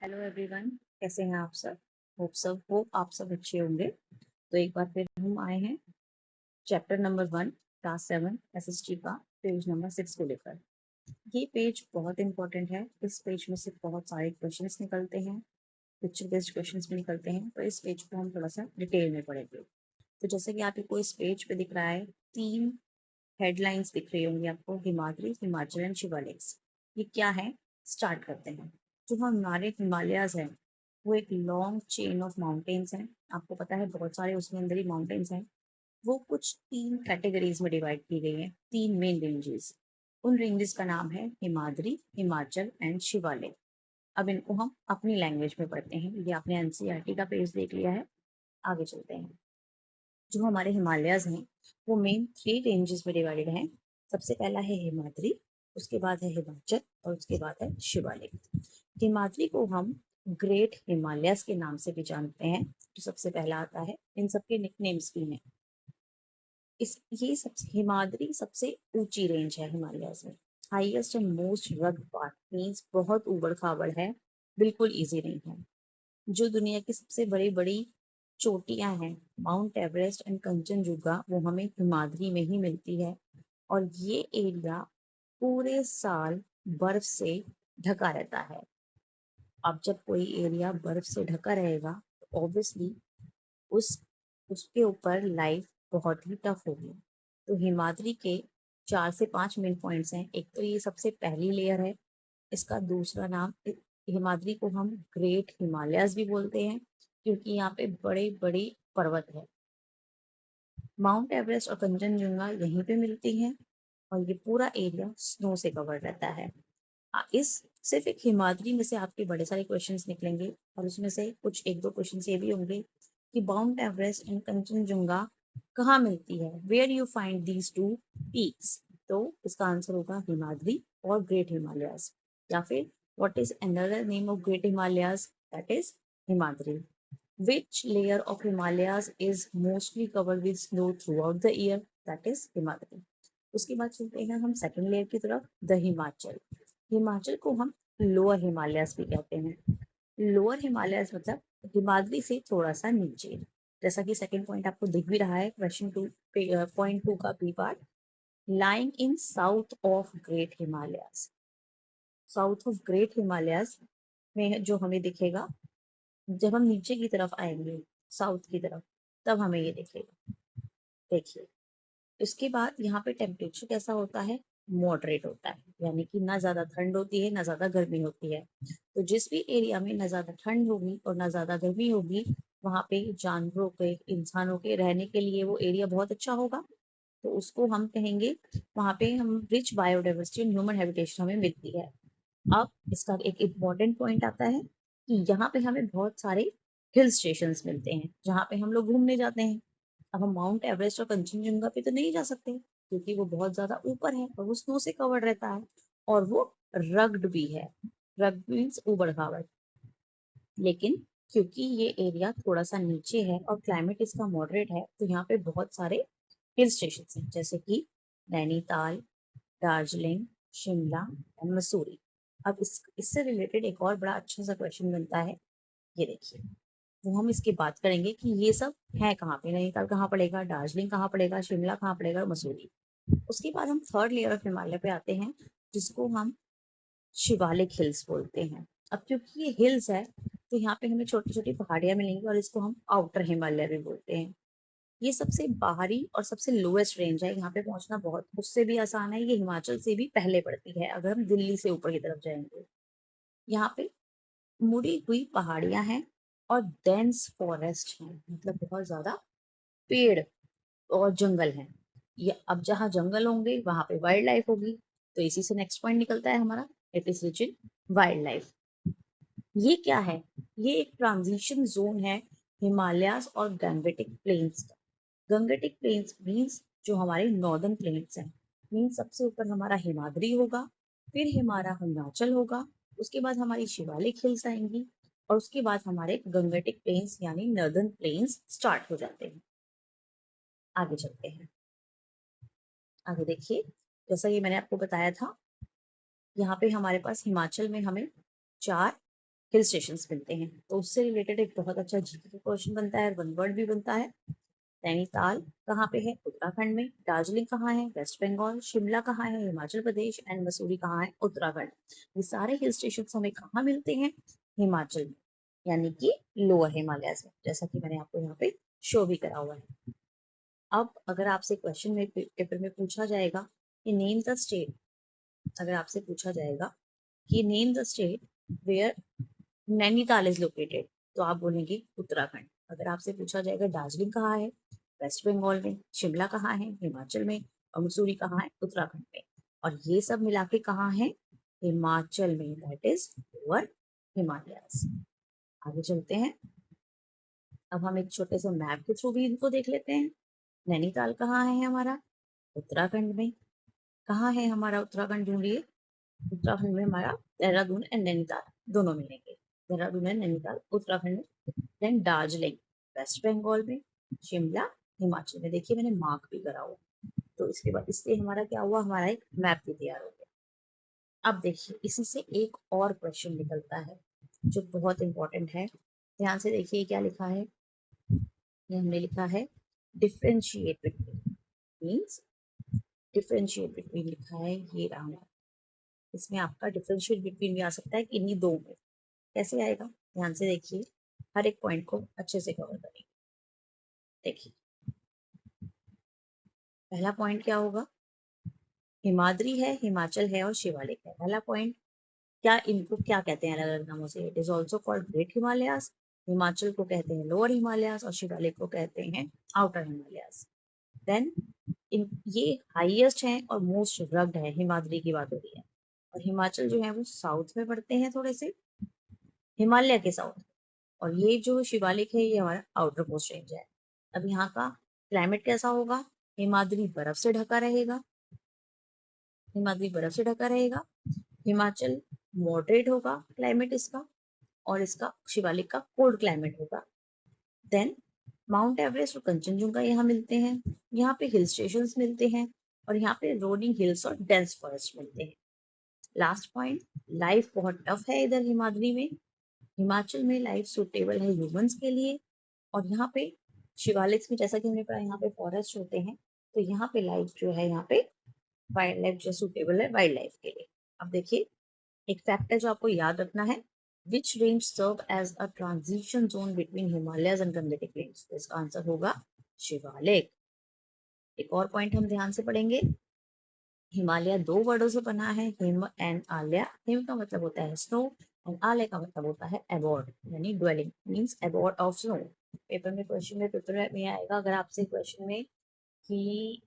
Hello everyone, कैसे हैं आप सब? होप आप सब अच्छे होंगे। तो एक बार फिर हम आए हैं चैप्टर नंबर 1 क्लास 7 एसएसटी का पेज नंबर 6 को लेकर। ये पेज बहुत इंपॉर्टेंट है। इस पेज में से बहुत सारे क्वेश्चंस निकलते हैं, पिक्चर बेस्ड क्वेश्चंस भी निकलते हैं। तो इस पेज को हम थोड़ा सा डिटेल में पढ़ेंगे। तो जैसे कि आपको इस पेज पे दिख रहा है, 3 हेडलाइंस दिख रही होंगी आपको, हिमाद्री, हिमाचल एंड शिवालिक्स। ये क्या है? स्टार्ट करते हैं। जो हमारे हिमालयाज हैं वो एक लॉन्ग चेन ऑफ माउंटेन्स हैं। आपको पता है बहुत सारे उसमें अंदर ही माउंटेन्स हैं। वो कुछ 3 कैटेगरीज में डिवाइड की गई हैं, 3 मेन रेंजेस। उन रेंजेस का नाम है हिमाद्री, हिमाचल एंड शिवालिक। अब इनको हम अपनी लैंग्वेज में पढ़ते हैं। ये आपने एनसीईआरटी का पेज देख लिया है। आगे चलते हैं। जो हमारे हिमालयाज हैं वो मेन 3 रेंजेस में डिवाइडेड हैं। सबसे पहला है हिमाद्री, उसके बाद है हिमाचल और उसके बाद है शिवालिक। हिमाद्री को हम ग्रेट हिमालयस के नाम से भी जानते हैं, जो सबसे पहला आता है। इन सबके निकनेम्स भी हैं। इस ये सबसे हिमाद्री सबसे ऊंची रेंज है हिमालयस में। हाईएस्ट एंड मोस्ट रग पार्ट मीन्स बहुत ऊबड़ खाबड़ है, बिल्कुल इजी नहीं है। जो दुनिया की सबसे बड़ी बड़ी चोटियां हैं, माउंट एवरेस्ट एंड कंचनजुंगा, वो हमें हिमाद्री में ही मिलती है। और ये एरिया पूरे साल बर्फ से ढका रहता है। अब जब कोई एरिया बर्फ से ढका रहेगा तो ऑब्वियसली उस उसके ऊपर लाइफ बहुत ही टफ होगी। तो हिमाद्री के 4 से 5 मेन पॉइंट्स हैं। एक तो ये सबसे पहली लेयर है। इसका दूसरा नाम, हिमाद्री को हम ग्रेट हिमालयस भी बोलते हैं क्योंकि यहाँ पे बड़े बड़े पर्वत है। माउंट एवरेस्ट और कंचनजुंगा यहीं पे मिलती हैं और ये पूरा एरिया स्नो से कवर रहता है। इस सिर्फ एक हिमाद्री में से आपके बड़े सारे क्वेश्चंस निकलेंगे और उसमें से कुछ एक दो क्वेश्चंस ये भी होंगे कि माउंट एवरेस्ट एंड कंचनजुंगा कहाँ मिलती है, where you find these two peaks. तो इसका आंसर होगा हिमाद्री और ग्रेट हिमालयास। या फिर what is another name of great Himalayas, that is Himadri. Which layer of Himalayas is mostly covered with snow throughout the year? That is Himadri. उसके बाद चलते हैं हम सेकंड लेयर की तरफ, द हिमाचल। हिमाचल को हम लोअर हिमालयस भी कहते हैं। लोअर हिमालयस मतलब हिमाद्री से थोड़ा सा नीचे। जैसा कि सेकंड पॉइंट आपको दिख भी रहा है, क्वेश्चन 2 पॉइंट 2 का b part, lying in south of great Himalayas. South of great Himalayas में जो हमें दिखेगा, जब हम नीचे की तरफ आएंगे साउथ की तरफ, तब हमें ये दिखेगा। देखिए, इसके बाद यहाँ पे टेम्परेचर कैसा होता है? मॉडरेट होता है, यानी कि ना ज्यादा ठंड होती है ना ज्यादा गर्मी होती है। तो जिस भी एरिया में ना ज्यादा ठंड होगी और ना ज्यादा गर्मी होगी, वहां पे जानवरों के, इंसानों के रहने के लिए वो एरिया बहुत अच्छा होगा। तो उसको हम कहेंगे, वहां पे हम rich biodiversity and human habitation हमें मिलती है। अब इसका एक इम्पॉर्टेंट पॉइंट आता है कि यहाँ पे हमें बहुत सारे हिल स्टेशंस मिलते हैं जहाँ पे हम लोग घूमने जाते हैं। अब हम माउंट एवरेस्ट और कंचनजंगा पे तो नहीं जा सकते क्योंकि वो बहुत ज्यादा ऊपर है और वो स्नो से कवर्ड रहता है और वो रग्ड भी है। रग्ड मीन्स ऊबड़ खाबड़। लेकिन क्योंकि ये एरिया थोड़ा सा नीचे है और क्लाइमेट इसका मॉडरेट है, तो यहाँ पे बहुत सारे हिल स्टेशन हैं, जैसे कि नैनीताल, दार्जिलिंग, शिमला एंड मसूरी। अब इससे रिलेटेड एक और बड़ा अच्छा सा क्वेश्चन बनता है। ये देखिए, वो हम इसकी बात करेंगे कि ये सब है कहाँ पे, नैनीताल कहाँ पड़ेगा, दार्जिलिंग कहाँ पड़ेगा, शिमला कहाँ पड़ेगा, मसूरी। उसके बाद हम थर्ड लेयर ऑफ हिमालय पे आते हैं, जिसको हम शिवालिक हिल्स बोलते हैं। अब क्योंकि ये हिल्स है तो यहाँ पे हमें छोटी छोटी पहाड़ियां मिलेंगी और इसको हम आउटर हिमालय भी बोलते हैं। ये सबसे बाहरी और सबसे लोएस्ट रेंज है। यहाँ पे पहुंचना बहुत उससे भी आसान है। ये हिमाचल से भी पहले पड़ती है अगर हम दिल्ली से ऊपर की तरफ जाएंगे। यहाँ पे मुड़ी हुई पहाड़ियां हैं और डेंस फॉरेस्ट है, मतलब बहुत ज्यादा पेड़ और जंगल हैं। ये अब जहाँ जंगल होंगे वहां पे वाइल्ड लाइफ होगी। तो इसी से नेक्स्ट पॉइंट निकलता है हमारा, it is rich in wild life. ये क्या है? ये एक ट्रांजिशन जोन है हिमालयास और गंगेटिक प्लेन्स का। गंगेटिक प्लेन्स मीन्स जो हमारे नॉर्दर्न प्लेन्स हैं। मीन्स सबसे ऊपर हमारा हिमाद्री होगा, फिर हमारा हिमाचल होगा, उसके बाद हमारी शिवालिक हिल्स आएंगी और उसके बाद हमारे गंगेटिक प्लेन्स यानी नॉर्दर्न प्लेन्स स्टार्ट हो जाते हैं। आगे चलते हैं। आगे देखिए, जैसा कि मैंने आपको बताया था, यहाँ पे हमारे पास हिमाचल में हमें 4 हिल स्टेशंस मिलते हैं। तो उससे रिलेटेड एक बहुत अच्छा जीके का क्वेश्चन बनता है, वन वर्ड भी बनता है। नैनीताल कहाँ पे है? उत्तराखंड में। दार्जिलिंग कहाँ है? वेस्ट बंगाल। शिमला कहाँ है? हिमाचल प्रदेश। एंड मसूरी कहाँ है? उत्तराखंड। ये सारे हिल स्टेशन हमें कहाँ मिलते हैं? हिमाचल में, यानी कि लोअर हिमालयस में, जैसा कि मैंने आपको यहाँ पे शो भी करा हुआ है। अब अगर आपसे क्वेश्चन में पेपर में पूछा जाएगा कि नेम द स्टेट, अगर आपसे पूछा जाएगा कि name the state where Nainital is located, तो आप बोलेंगे उत्तराखंड। अगर आपसे पूछा जाएगा दार्जिलिंग कहाँ है? वेस्ट बंगाल में। शिमला कहाँ है? हिमाचल में। और मसूरी कहाँ है? उत्तराखंड में। और ये सब मिला के कहाँ है? हिमाचल में, दैट इज लोअर हिमालयस। आगे चलते हैं। अब हम एक छोटे से मैप के थ्रू भी इनको देख लेते हैं। नैनीताल कहाँ है हमारा? उत्तराखंड में। कहाँ है हमारा उत्तराखंड? ढूंढिए। उत्तराखंड में हमारा देहरादून एंड नैनीताल दोनों मिलेंगे। देहरादून एंड नैनीताल उत्तराखंड में। देन दार्जिलिंग वेस्ट बंगाल में। शिमला हिमाचल में। देखिए मैंने मार्क भी करा हुआ। तो इसके बाद इससे हमारा क्या हुआ? हमारा एक मैप भी तैयार हो गया। अब देखिए इसी से एक और क्वेश्चन निकलता है जो बहुत इंपॉर्टेंट है। ध्यान से देखिए क्या लिखा है। ये हमने लिखा है differentiate between, means differentiate between लिखा है, ये रहा। इसमें आपका डिफरेंशिएट बिटवीन भी आ सकता है कि इन्हीं दो में। कैसे आएगा? ध्यान से देखिए, हर एक पॉइंट को अच्छे से कवर करेंगे। देखिए पहला पॉइंट क्या होगा? हिमाद्री है, हिमाचल है और शिवालिक है। पहला पॉइंट क्या, इनको क्या कहते हैं अलग अलग नामों से? It is also called great Himalayas. Himachal को कहते हैं लोअर हिमालयास और शिवालिक को कहते हैं आउटर हिमालयास। देन इन ये हाईएस्ट है और मोस्ट रग्ड है, हिमाद्री की बात हो रही है। और हिमाचल जो है वो साउथ में पड़ते हैं, थोड़े से हिमालय के साउथ। और ये जो शिवालिक है ये हमारा आउटर मोस्ट रेंज है। अब यहाँ का क्लाइमेट कैसा होगा? हिमाद्री बर्फ से ढका रहेगा, हिमाद्री बर्फ से ढका रहेगा। हिमाचल मॉडरेट होगा क्लाइमेट इसका, और इसका शिवालिक का कोल्ड क्लाइमेट होगा। देन माउंट एवरेस्ट और कंचनजुंगा यहाँ मिलते हैं। यहाँ पे हिल स्टेशंस मिलते हैं और यहाँ पे रोलिंग हिल्स और डेंस फॉरेस्ट मिलते हैं। लास्ट पॉइंट, लाइफ बहुत टफ है इधर हिमाद्री में। हिमाचल में लाइफ सुटेबल है ह्यूमंस के लिए। और यहाँ पे शिवालिक में जैसा कि हमने पढ़ा यहाँ पे फॉरेस्ट होते हैं, तो यहाँ पे लाइफ जो है, यहाँ पे वाइल्ड लाइफ जो सुटेबल है वाइल्ड लाइफ के लिए। अब देखिए एक फैक्ट है जो आपको याद रखना है। Which range serve as a transition zone between Himalayas and Gangetic plains? तो इसका आंसर होगा शिवालिक। एक और पॉइंट हम ध्यान से पढ़ेंगे। हिमालय दो वर्डों से बना है, हिम एंड आलय। हिम का मतलब होता है स्नो एंड आलय का मतलब होता है एबॉर्ड, यानी dwelling, means abode of snow. Paper में क्वेश्चन में पेपर में आएगा अगर आपसे क्वेश्चन में कि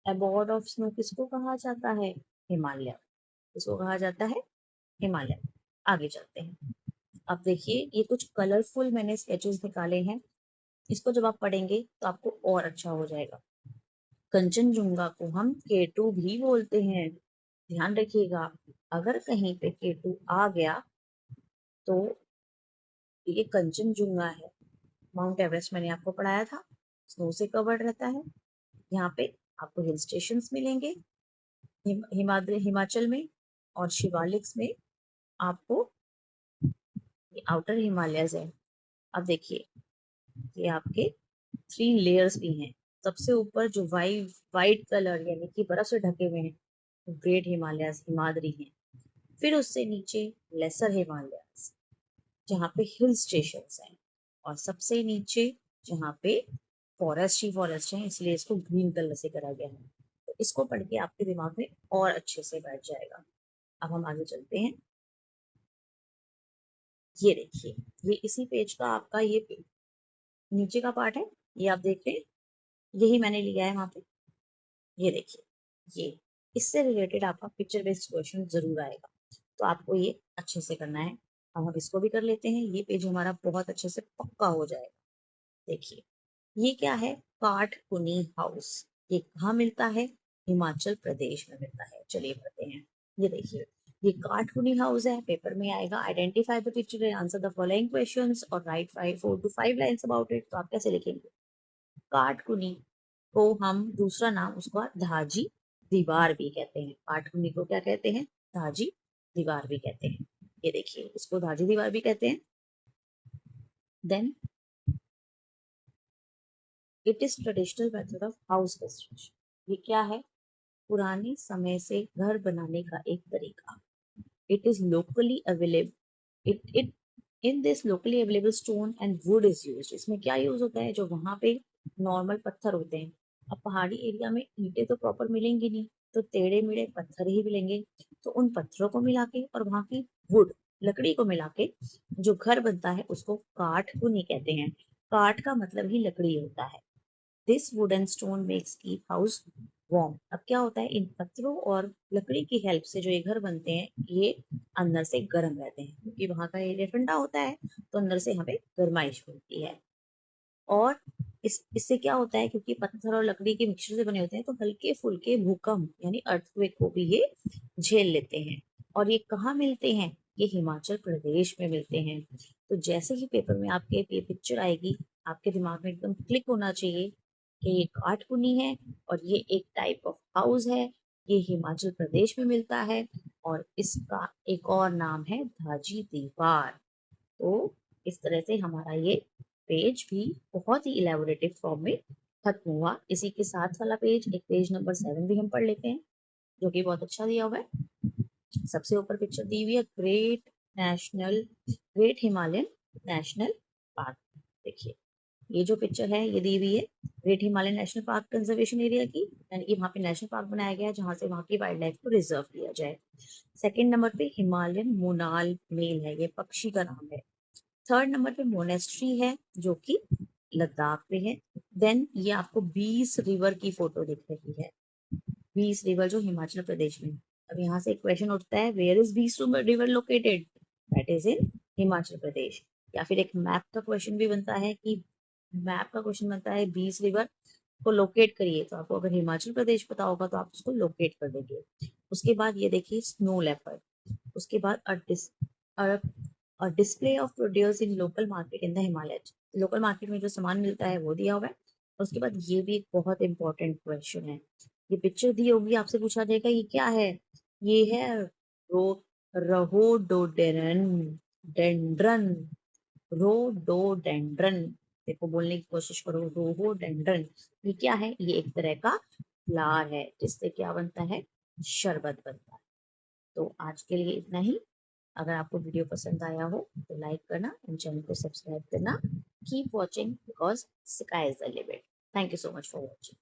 एबॉर्ड ऑफ स्नो किसको कहा जाता है? हिमालय। किसको कहा जाता है? हिमालय। आगे चलते हैं। अब देखिए ये कुछ कलरफुल मैंने स्केचेस निकाले हैं, इसको जब आप पढ़ेंगे तो आपको और अच्छा हो जाएगा। कंचनजुंगा को हम केटू भी बोलते हैं, ध्यान रखिएगा। अगर कहीं पे केटू आ गया तो ये कंचनजुंगा है। माउंट एवरेस्ट मैंने आपको पढ़ाया था, स्नो से कवर्ड रहता है। यहाँ पे आपको हिल स्टेशंस मिलेंगे हिमाचल में, और शिवालिक्स में आपको आउटर हिमालयस है। अब देखिए ये आपके 3 लेयर्स भी हैं। सबसे ऊपर जो वाइट कलर यानी कि बर्फ से ढके हुए हैं, ग्रेट हिमालयस हिमाद्री हैं। फिर उससे नीचे लेसर हिमालयस जहाँ पे हिल स्टेशंस हैं, और सबसे नीचे जहाँ पे फॉरेस्ट ही फॉरेस्ट है, इसलिए इसको ग्रीन कलर से करा गया है। तो इसको पढ़ के आपके दिमाग में और अच्छे से बैठ जाएगा। अब हम आगे चलते हैं। ये देखिए ये इसी पेज का आपका ये नीचे का पार्ट है, ये आप देख रहे हैं, यही मैंने लिया है वहां पे। ये देखिए ये इससे रिलेटेड आपका पिक्चर बेस्ड क्वेश्चन जरूर आएगा, तो आपको ये अच्छे से करना है। अब हम इसको भी कर लेते हैं, ये पेज हमारा बहुत अच्छे से पक्का हो जाएगा। देखिए ये क्या है? काठकुनी हाउस। ये कहाँ मिलता है? हिमाचल प्रदेश में मिलता है। चलिए पढ़ते हैं। ये देखिए ये काठकुनी हाउस है, पेपर में आएगा identify the picture and answer the following questions और write 4 to 5 lines about it. तो आप कैसे लिखेंगे? काठकुनी को हम दूसरा नाम उसका धाजी दीवार भी कहते हैं। काठकुनी को क्या कहते हैं? धाजी दीवार भी कहते हैं। ये देखिए, इसको धाजी दीवार भी कहते हैं। Then it is traditional method of house construction. ये क्या है? पुराने समय से घर बनाने का एक तरीका। It is locally available, it in this locally available stone and would is used. इसमें क्या यूज होता है? जो वहां पे नॉर्मल पत्थर होते हैं, अब पहाड़ी एरिया में ईंटें तो प्रॉपर मिलेंगी नहीं, तो टेढ़े मेढ़े पत्थर ही मिलेंगे। तो उन पत्थरों को मिला के और वहां की वुड, लकड़ी को मिला के जो घर बनता है उसको काठ कुनी कहते हैं। काठ का मतलब ही लकड़ी होता है। This would and stone makes keep house warm. अब क्या होता है, इन पत्थरों और लकड़ी की हेल्प से जो ये घर बनते हैं, ये अंदर से गर्म रहते हैं, क्योंकि वहां का एरिया ठंडा होता है, तो अंदर से यहाँ पे गर्माइश होती है। और इससे क्या होता है, क्योंकि पत्थर और लकड़ी के मिक्सचर से बने होते हैं, तो हल्के फुल्के भूकंप यानी अर्थक्वेक को भी ये झेल लेते हैं। और ये कहाँ मिलते हैं? ये हिमाचल प्रदेश में मिलते हैं। तो जैसे ही पेपर में आपके ये पिक्चर आएगी, आपके दिमाग में एकदम क्लिक होना चाहिए कि ये काठकुनी है और ये एक टाइप ऑफ हाउस है, ये हिमाचल प्रदेश में मिलता है और इसका एक और नाम है धाजी दीवार। तो इस तरह से हमारा ये पेज भी बहुत ही इलेबोरेटिव फॉर्म में खत्म हुआ। इसी के साथ वाला पेज, एक पेज नंबर 7 भी हम पढ़ लेते हैं, जो कि बहुत अच्छा दिया हुआ है। सबसे ऊपर पिक्चर दी हुई है ग्रेट हिमालयन नेशनल पार्क। देखिए, ये जो पिक्चर है ये दी हुई है great Himalayan national park conservation area की, यानी कि वहां पे नेशनल पार्क बनाया गया है जहां से वहां की वाइल्ड लाइफ को रिजर्व किया जाए। सेकंड नंबर पे हिमालयन मोनाल मेल है, ये पक्षी का नाम है। थर्ड नंबर पे मोनेस्ट्री है जो कि लद्दाख में है। देन ये आपको 20 रिवर की फोटो दिख रही है, 20 रिवर जो हिमाचल प्रदेश में। अब यहाँ से एक क्वेश्चन उठता है, where is 20 river located? That is in Himachal Pradesh. या फिर एक मैप का क्वेश्चन भी बनता है कि मैप का क्वेश्चन बनता है 20 रिवर को लोकेट करिए, तो आपको अगर हिमाचल प्रदेश पता होगा तो आप उसको लोकेट कर देंगे। उसके बाद ये देखिए स्नो लेपर्ड। उसके बाद और display of produce in local market in the Himalaya. Local market में जो सामान मिलता है वो दिया हुआ है। उसके बाद ये भी एक बहुत इंपॉर्टेंट क्वेश्चन है, ये पिक्चर दी होगी, आपसे पूछा जाएगा ये क्या है? ये है रो रहोडोडेरन डेंड्रन, रोडोडेंड्रन। देखो, बोलने की कोशिश करो, रोडोडेंड्रन। ये क्या है? ये एक तरह का फ्लावर है जिससे क्या बनता है? शरबत बनता है। तो आज के लिए इतना ही। अगर आपको वीडियो पसंद आया हो तो लाइक करना एंड चैनल को सब्सक्राइब करना। Keep watching because sky is the limit. Thank you so much for watching.